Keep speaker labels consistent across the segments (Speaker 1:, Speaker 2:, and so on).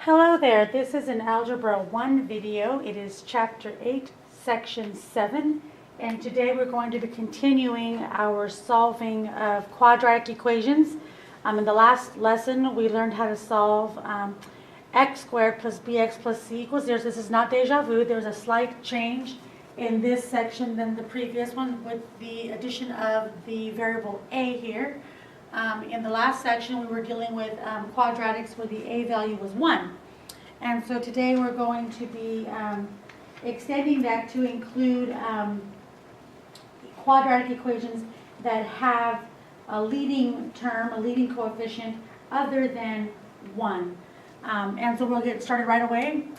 Speaker 1: Hello there, this is an Algebra 1 video. It is Chapter 8, Section 7, and today we're going to be continuing our solving of quadratic equations. In the last lesson, we learned how to solve x squared plus bx plus c equals 0. This is not deja vu. There's a slight change in this section than the previous one with the addition of the variable a here. In the last section, we were dealing with quadratics where the a value was 1. And so today we're going to be extending that to include quadratic equations that have a leading term, a leading coefficient other than 1. And so we'll get started right away.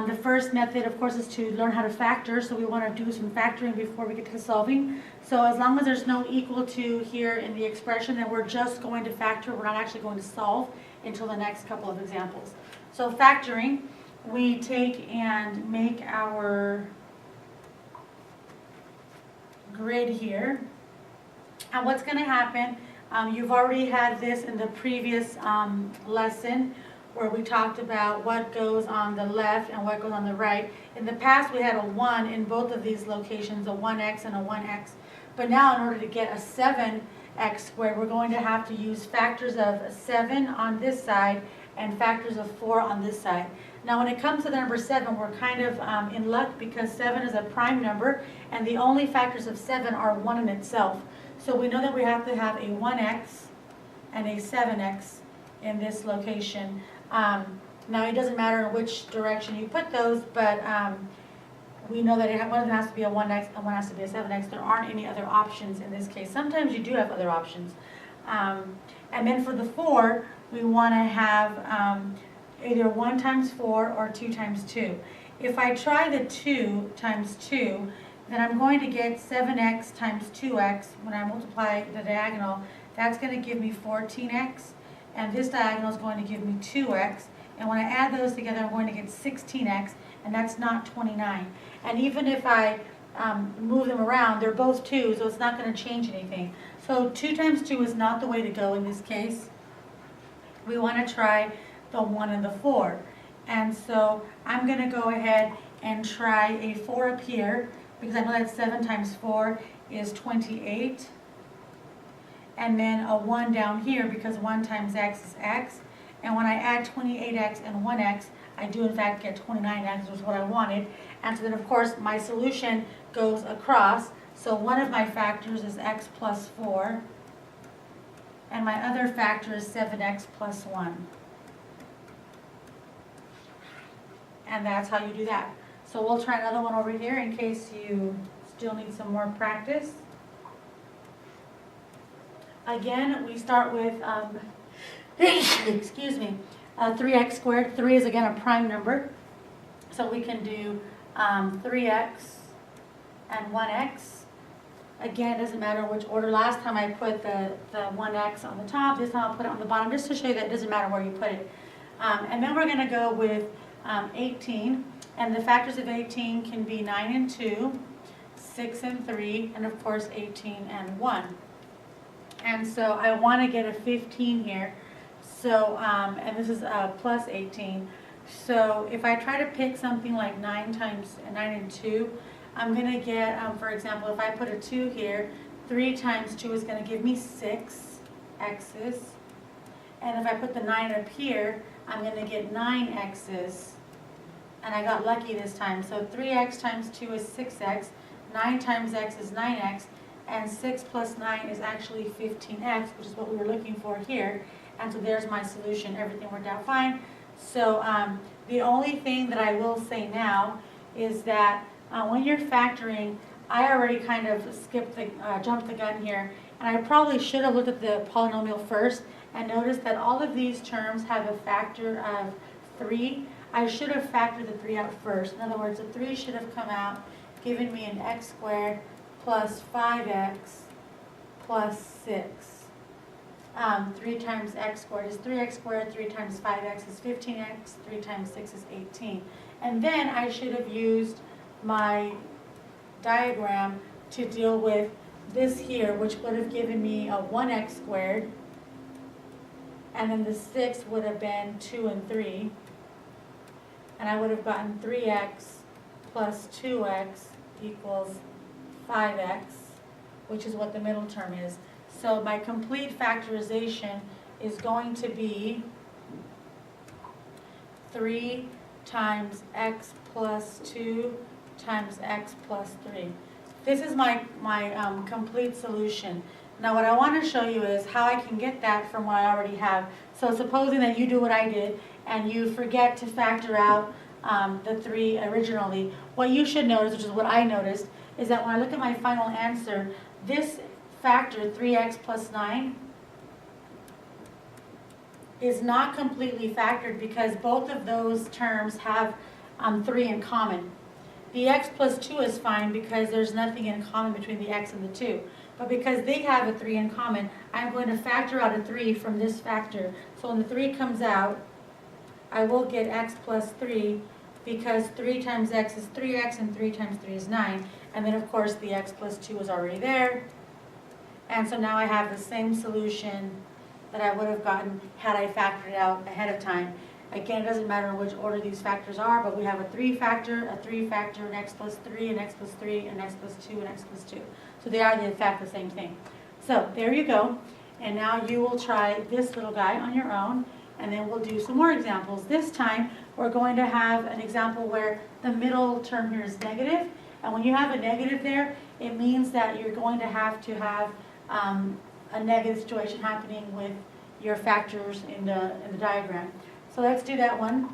Speaker 1: The first method, of course, is to learn how to factor, so we want to do some factoring before we get to solving. So as long as there's no equal to here in the expression, then we're just going to factor. We're not actually going to solve until the next couple of examples. So factoring, we take and make our grid here. And what's going to happen, you've already had this in the previous lesson, where we talked about what goes on the left and what goes on the right. In the past, we had a 1 in both of these locations, a 1x and a 1x. But now, in order to get a 7x squared, we're going to have to use factors of 7 on this side and factors of 4 on this side. Now, when it comes to the number 7, we're kind of in luck because 7 is a prime number, and the only factors of 7 are 1 in itself. So we know that we have to have a 1x and a 7x in this location. Now, it doesn't matter in which direction you put those, but we know that one of them has to be a 1x and one has to be a 7x. There aren't any other options in this case. Sometimes you do have other options. And then for the 4, we want to have either 1 times 4 or 2 times 2. If I try the 2 times 2, then I'm going to get 7x times 2x when I multiply the diagonal. That's going to give me 14x. And this diagonal is going to give me 2x. And when I add those together, I'm going to get 16x, and that's not 29. And even if I move them around, they're both 2, so it's not going to change anything. So 2 times 2 is not the way to go in this case. We want to try the 1 and the 4. And so I'm going to go ahead and try a 4 up here, because I know that 7 times 4 is 28. And then a 1 down here, because 1 times x is x. And when I add 28x and 1x, I do in fact get 29x, which is what I wanted. And so then, of course, my solution goes across. So one of my factors is x plus 4. And my other factor is 7x plus 1. And that's how you do that. So we'll try another one over here in case you still need some more practice. Again, we start with, excuse me, 3x squared. 3 is, again, a prime number. So we can do 3x and 1x. Again, it doesn't matter which order. Last time I put the 1x on the top. This time I'll put it on the bottom, just to show you that it doesn't matter where you put it. And then we're going to go with 18. And the factors of 18 can be 9 and 2, 6 and 3, and of course 18 and 1. And so I want to get a 15 here. So, and this is plus 18. So if I try to pick something like 9 and 2, I'm going to get, for example, if I put a 2 here, 3 times 2 is going to give me 6 x's. And if I put the 9 up here, I'm going to get 9 x's. And I got lucky this time. So 3x times 2 is 6x. 9 times x is 9x. And 6 plus 9 is actually 15x, which is what we were looking for here. And so there's my solution. Everything worked out fine. So the only thing that I will say now is that when you're factoring, I already kind of jumped the gun here. And I probably should have looked at the polynomial first and noticed that all of these terms have a factor of 3. I should have factored the 3 out first. In other words, the 3 should have come out, giving me an x squared plus 5x plus 6. 3 times x squared is 3x squared, 3 times 5x is 15x, 3 times 6 is 18. And then I should have used my diagram to deal with this here, which would have given me a 1x squared, and then the 6 would have been 2 and 3. and I would have gotten 3x plus 2x equals 5x, which is what the middle term is. So my complete factorization is going to be 3 times x plus 2 times x plus 3. This is my complete solution. Now what I want to show you is how I can get that from what I already have. So supposing that you do what I did and you forget to factor out the 3 originally, what you should notice, which is what I noticed, is that when I look at my final answer, this factor, 3x plus 9, is not completely factored because both of those terms have 3 in common. The x plus 2 is fine because there's nothing in common between the x and the 2. But because they have a 3 in common, I'm going to factor out a 3 from this factor. So when the 3 comes out, I will get x plus 3 because 3 times x is 3x and 3 times 3 is 9. And then of course the x plus 2 is already there. And so now I have the same solution that I would have gotten had I factored it out ahead of time. Again, it doesn't matter in which order these factors are, but we have a 3 factor, an x plus 3, an x plus 3, an x plus 2, an x plus 2. So they are in fact the same thing. So there you go. And now you will try this little guy on your own, and then we'll do some more examples. This time we're going to have an example where the middle term here is negative. And when you have a negative there, it means that you're going to have a negative situation happening with your factors in the diagram. So let's do that one.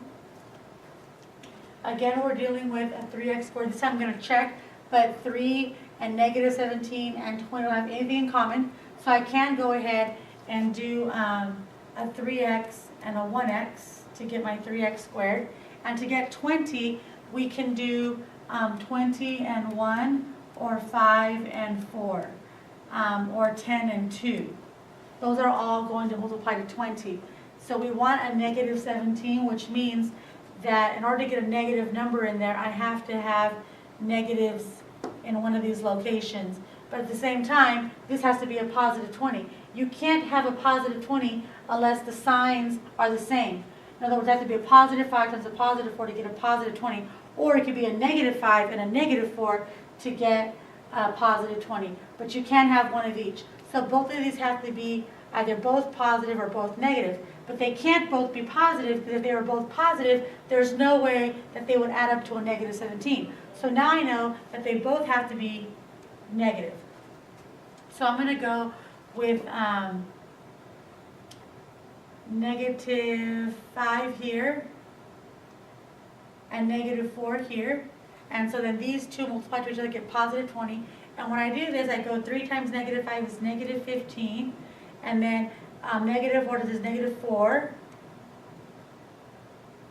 Speaker 1: Again, we're dealing with a 3x squared. This time I'm going to check, but 3 and negative 17 and 20 don't have anything in common. So I can go ahead and do a 3x and a 1x to get my 3x squared. And to get 20, we can do 20 and 1, or 5 and 4, or 10 and 2. Those are all going to multiply to 20. So we want a negative 17, which means that in order to get a negative number in there, I have to have negatives in one of these locations. But at the same time, this has to be a positive 20. You can't have a positive 20 unless the signs are the same. In other words, it has to be a positive 5 times a positive 4 to get a positive 20. Or it could be a negative 5 and a negative 4 to get a positive 20. But you can't have one of each. So both of these have to be either both positive or both negative. But they can't both be positive, because if they were both positive, there's no way that they would add up to a negative 17. So now I know that they both have to be negative. So I'm going to go with negative 5 here and negative 4 here. And so then these two multiply to each other, get positive 20. And when I do this, I go 3 times negative 5 is negative 15. And then negative 4 is negative 4.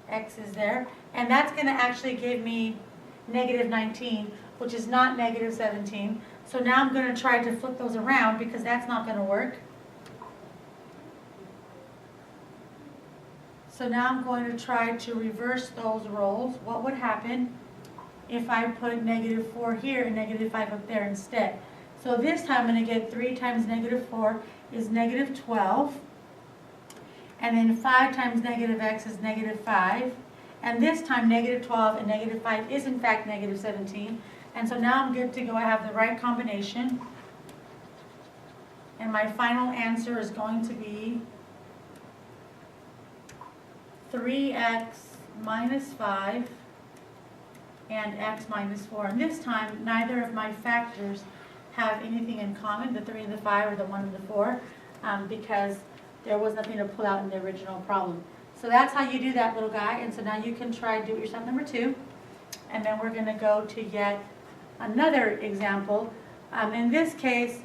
Speaker 1: X is there. And that's going to actually give me negative 19, which is not negative 17. So now I'm going to try to flip those around because that's not going to work. So now I'm going to try to reverse those roles. What would happen if I put negative 4 here and negative 5 up there instead? So this time I'm going to get 3 times negative 4 is negative 12. And then 5 times negative x is negative 5. And this time negative 12 and negative 5 is in fact negative 17. And so now I'm good to go. I have the right combination. And my final answer is going to be 3x minus 5 and x minus 4. And this time, neither of my factors have anything in common, the 3 and the 5 or the 1 and the 4, because there was nothing to pull out in the original problem. So that's how you do that, little guy. And so now you can try do it yourself, number 2. And then we're going to go to yet another example. In this case,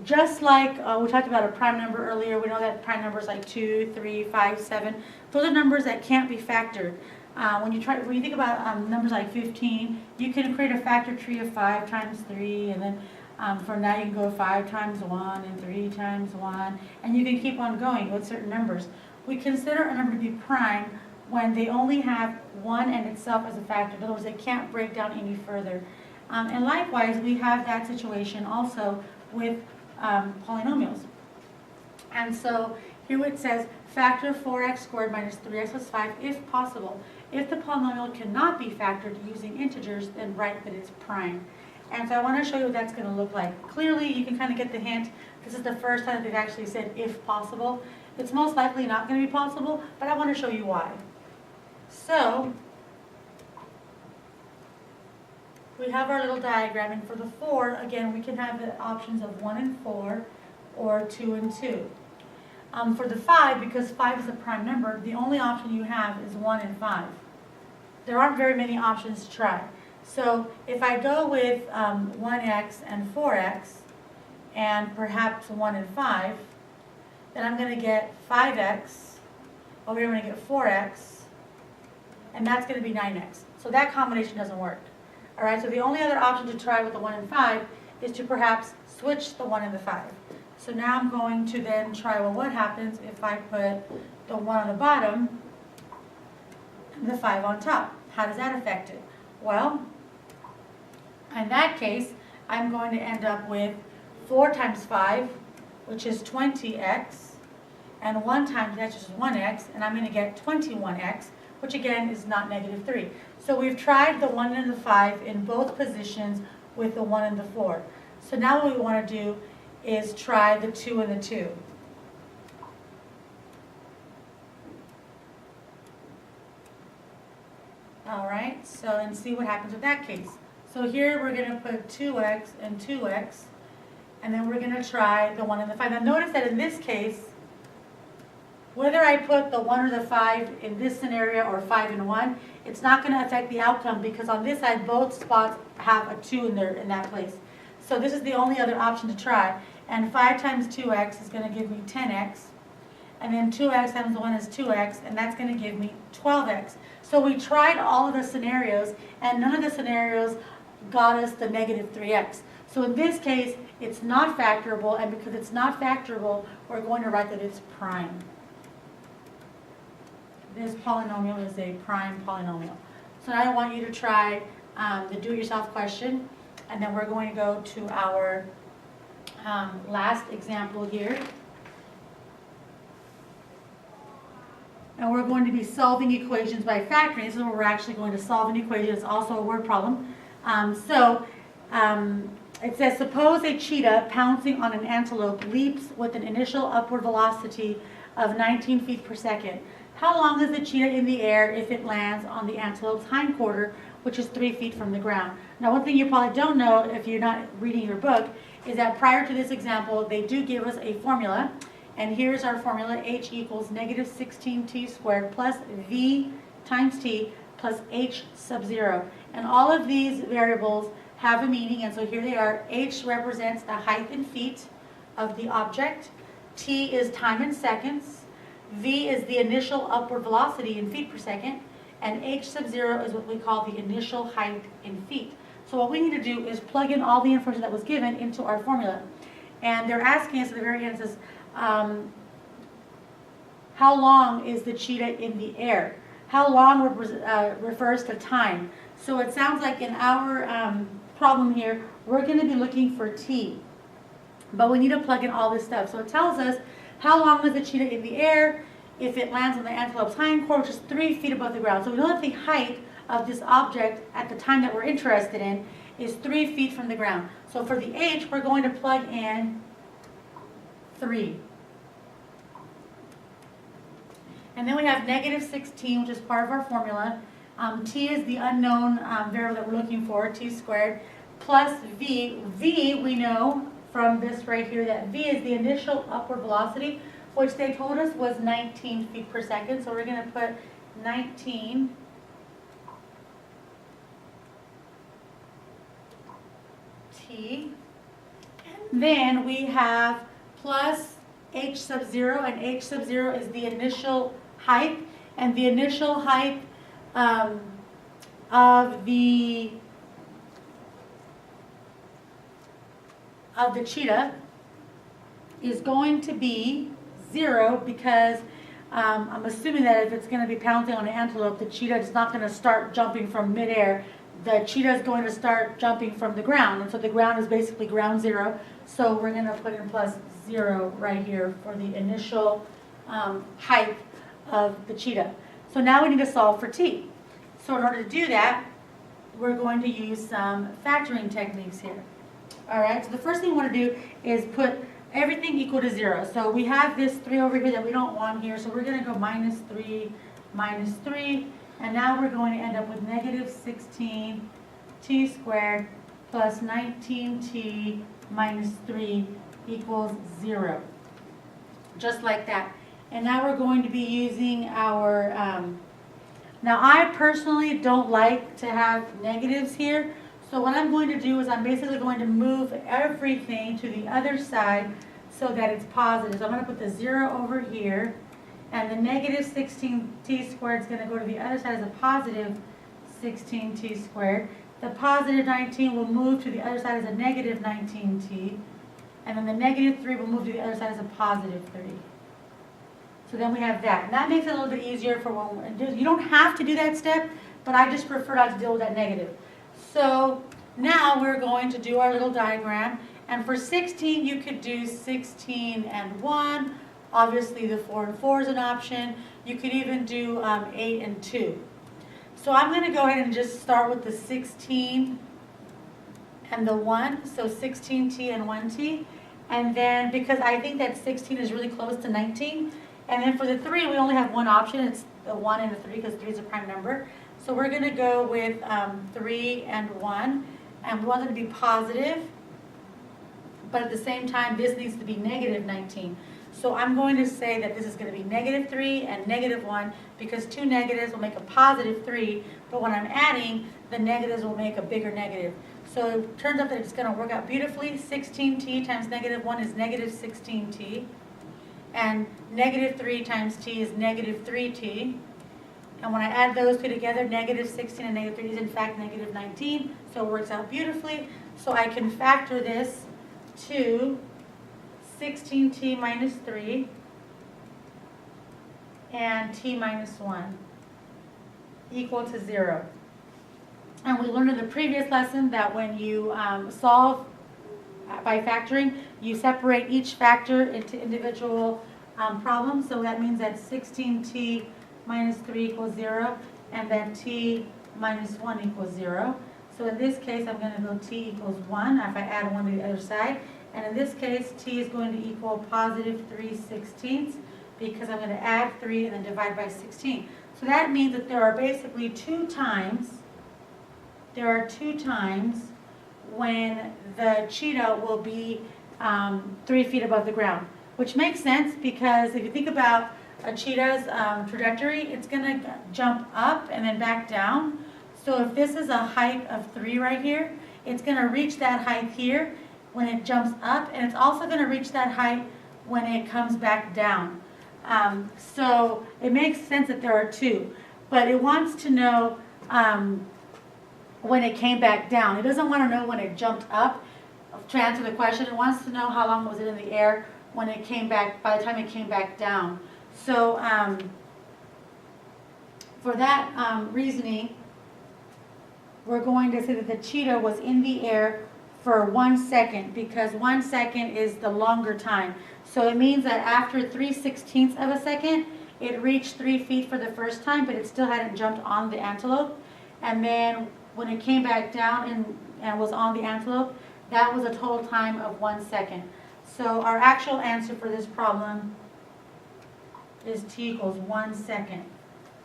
Speaker 1: just like we talked about a prime number earlier, we know that prime numbers like 2, 3, 5, 7, those are numbers that can't be factored. When you think about numbers like 15, you can create a factor tree of 5 times 3, and then from that you can go 5 times 1 and 3 times 1, and you can keep on going with certain numbers. We consider a number to be prime when they only have 1 and itself as a factor. In other words, they can't break down any further. And likewise, we have that situation also with polynomials. And so here it says Factor 4x squared minus 3x plus 5 if possible. If the polynomial cannot be factored using integers, then write that it's prime. And so I want to show you what that's going to look like. Clearly, you can kind of get the hint. This is the first time that they've actually said if possible. It's most likely not going to be possible, but I want to show you why. So, we have our little diagram, and for the 4, again, we can have the options of 1 and 4 or 2 and 2. For the 5, because 5 is a prime number, the only option you have is 1 and 5. There aren't very many options to try. So if I go with 1x and 4x, and perhaps 1 and 5, then I'm going to get 5x, over here I'm going to get 4x, and that's going to be 9x. So that combination doesn't work. All right, so the only other option to try with the 1 and 5 is to perhaps switch the 1 and the 5. So now I'm going to then try, well, what happens if I put the 1 on the bottom and the 5 on top? How does that affect it? Well, in that case, I'm going to end up with 4 times 5, which is 20x, and 1 times x, which is 1x, and I'm going to get 21x, which again is not negative 3. So we've tried the 1 and the 5 in both positions with the 1 and the 4. So now what we want to do is try the 2 and the 2. All right, so and see what happens with that case. So here we're going to put 2x and 2x, and then we're going to try the 1 and the 5. Now notice that in this case, whether I put the 1 or the 5 in this scenario or 5 and 1, it's not going to affect the outcome because on this side both spots have a 2 in that place. So this is the only other option to try. And 5 times 2x is going to give me 10x. And then 2x times 1 is 2x, and that's going to give me 12x. So we tried all of the scenarios, and none of the scenarios got us the negative 3x. So in this case, it's not factorable, and because it's not factorable, we're going to write that it's prime. This polynomial is a prime polynomial. So now I want you to try the do-it-yourself question, and then we're going to go to our last example here. And we're going to be solving equations by factoring. This is where we're actually going to solve an equation. It's also a word problem. It says, suppose a cheetah pouncing on an antelope leaps with an initial upward velocity of 19 feet per second. How long is the cheetah in the air if it lands on the antelope's hindquarter, which is 3 feet from the ground? Now, one thing you probably don't know if you're not reading your book is that prior to this example, they do give us a formula. And here's our formula, h equals negative 16t squared plus v times t plus h sub 0. And all of these variables have a meaning, and so here they are. H represents the height in feet of the object. T is time in seconds. V is the initial upward velocity in feet per second. And h sub 0 is what we call the initial height in feet. So what we need to do is plug in all the information that was given into our formula. And they're asking us at the very end, it says, how long is the cheetah in the air? How long refers to time. So it sounds like in our problem here, we're going to be looking for t. But we need to plug in all this stuff. So it tells us how long is the cheetah in the air if it lands on the antelope's hindquarter, which is 3 feet above the ground. So we know that the height of this object at the time that we're interested in is 3 feet from the ground. So for the h, we're going to plug in 3. And then we have negative 16, which is part of our formula. T is the unknown variable that we're looking for, t squared, plus v. V, we know from this right here that v is the initial upward velocity, which they told us was 19 feet per second. So we're going to put 19 t. And then we have plus h sub 0, and h sub 0 is the initial height, and the initial height of the cheetah is going to be 0 because I'm assuming that if it's going to be pouncing on an antelope, the cheetah is not going to start jumping from midair. The cheetah is going to start jumping from the ground, and so the ground is basically ground 0. So we're going to put in plus 0 right here for the initial height of the cheetah. So now we need to solve for t. So in order to do that, we're going to use some factoring techniques here. All right, so the first thing we want to do is put everything equal to 0. So we have this 3 over here that we don't want here, so we're going to go minus 3, and now we're going to end up with negative 16t squared plus 19t minus 3 equals 0. Just like that. And now we're going to be using our, now I personally don't like to have negatives here. So what I'm going to do is I'm basically going to move everything to the other side so that it's positive. So I'm going to put the 0 over here, and the negative 16t squared is going to go to the other side as a positive 16t squared. The positive 19 will move to the other side as a negative 19t, and then the negative 3 will move to the other side as a positive 3. So then we have that. And that makes it a little bit easier for when you don't have to do that step, but I just prefer not to deal with that negative. So now we're going to do our little diagram. And for 16, you could do 16 and 1. Obviously, the 4 and 4 is an option. You could even do 8 and 2. So I'm going to go ahead and just start with the 16 and the 1. So 16t and 1t. And then, because I think that 16 is really close to 19. And then for the 3, we only have one option. It's the 1 and the 3 because 3 is a prime number. So we're going to go with 3 and 1. And we want it to be positive. But at the same time, this needs to be negative 19. So I'm going to say that this is going to be negative 3 and negative 1 because two negatives will make a positive 3. But when I'm adding, the negatives will make a bigger negative. So it turns out that it's going to work out beautifully. 16t times negative 1 is negative 16t. And negative 3 times t is negative 3t. And when I add those two together, negative 16 and negative 3 is in fact negative 19. So it works out beautifully. So I can factor this to 16t minus 3 and t minus 1 equal to 0. And we learned in the previous lesson that when you solve by factoring, you separate each factor into individual problems. So that means that 16t minus 3 equals 0, and then t minus 1 equals 0. So in this case, I'm going to go t equals 1 if I add 1 to the other side. And in this case, t is going to equal positive 3/16 because I'm going to add 3 and then divide by 16. So that means that there are basically two times when the cheetah will be 3 feet above the ground, which makes sense because if you think about a cheetah's trajectory, it's going to jump up and then back down. So if this is a height of 3 right here, it's going to reach that height here when it jumps up, and it's also going to reach that height when it comes back down. So it makes sense that there are two, but it wants to know when it came back down. It doesn't want to know when it jumped up. To answer the question, it wants to know how long was it in the air when it came back, by the time it came back down. So for that reasoning, we're going to say that the cheetah was in the air for 1 second because 1 second is the longer time. So it means that after 3/16 of a second, it reached 3 feet for the first time, but it still hadn't jumped on the antelope. And then when it came back down and was on the antelope, that was a total time of 1 second. So our actual answer for this problem is t equals 1 second.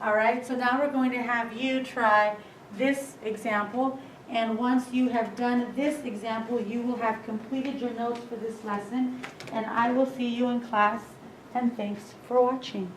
Speaker 1: All right, so now we're going to have you try this example. And once you have done this example, you will have completed your notes for this lesson. And I will see you in class. And thanks for watching.